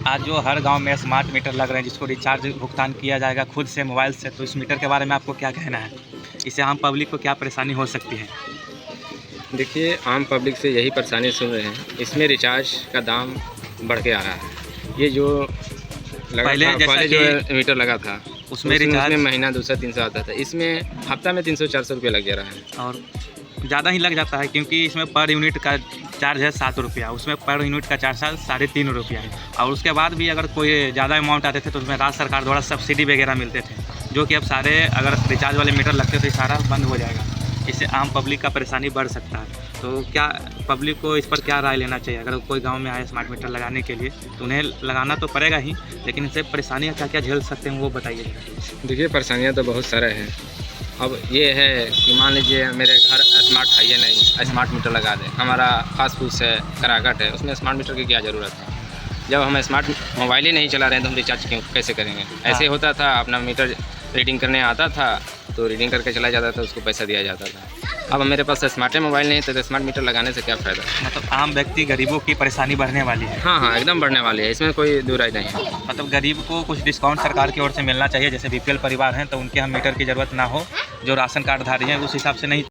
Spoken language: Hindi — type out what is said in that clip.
आज जो हर गांव में स्मार्ट मीटर लग रहे हैं जिसको रिचार्ज भुगतान किया जाएगा खुद से मोबाइल से, तो इस मीटर के बारे में आपको क्या कहना है? इससे आम पब्लिक को क्या परेशानी हो सकती है? देखिए, आम पब्लिक से यही परेशानी सुन रहे हैं, इसमें रिचार्ज का दाम बढ़ के आ रहा है। ये जो पहले जो मीटर लगा था उसमें रिचार्ज में महीना 200-300 आता था, इसमें हफ्ता में 300-400 रुपये लग जा रहा है और ज़्यादा ही लग जाता है, क्योंकि इसमें पर यूनिट का चार्ज है 7 रुपया, उसमें पर यूनिट का चार्ज 3.5 रुपया है। और उसके बाद भी अगर कोई ज़्यादा अमाउंट आते थे तो उसमें राज्य सरकार द्वारा सब्सिडी वगैरह मिलते थे, जो कि अब सारे अगर रिचार्ज वाले मीटर लगते तो ये सारा बंद हो जाएगा। इससे आम पब्लिक का परेशानी बढ़ सकता है। तो क्या पब्लिक को इस पर क्या राय लेना चाहिए? अगर कोई गांव में आए स्मार्ट मीटर लगाने के लिए तो उन्हें लगाना तो पड़ेगा ही, लेकिन इससे परेशानियां क्या क्या झेल सकते हैं वो बताइए। देखिए, परेशानियाँ तो बहुत सारे हैं। अब ये है कि मान लीजिए मेरे घर स्मार्ट है या नहीं, स्मार्ट मीटर लगा दें। हमारा फास्ट फूड है, कराकट है, उसमें स्मार्ट मीटर की क्या ज़रूरत है? जब हम स्मार्ट मोबाइल ही नहीं चला रहे हैं तो हम रिचार्ज कैसे करेंगे? ऐसे होता था, अपना मीटर रीडिंग करने आता था तो रीडिंग करके चला जाता था, उसको पैसा दिया जाता था। अब मेरे पास स्मार्ट मोबाइल नहीं है तो स्मार्ट मीटर लगाने से क्या फ़ायदा? मतलब आम व्यक्ति गरीबों की परेशानी बढ़ने वाली है। हाँ, एकदम बढ़ने वाली है, इसमें कोई दो राय नहीं है। मतलब गरीब को कुछ डिस्काउंट सरकार की ओर से मिलना चाहिए, जैसे बीपीएल परिवार हैं तो उनके यहाँ मीटर की ज़रूरत ना हो, जो राशन कार्डधारी हैं उस हिसाब से नहीं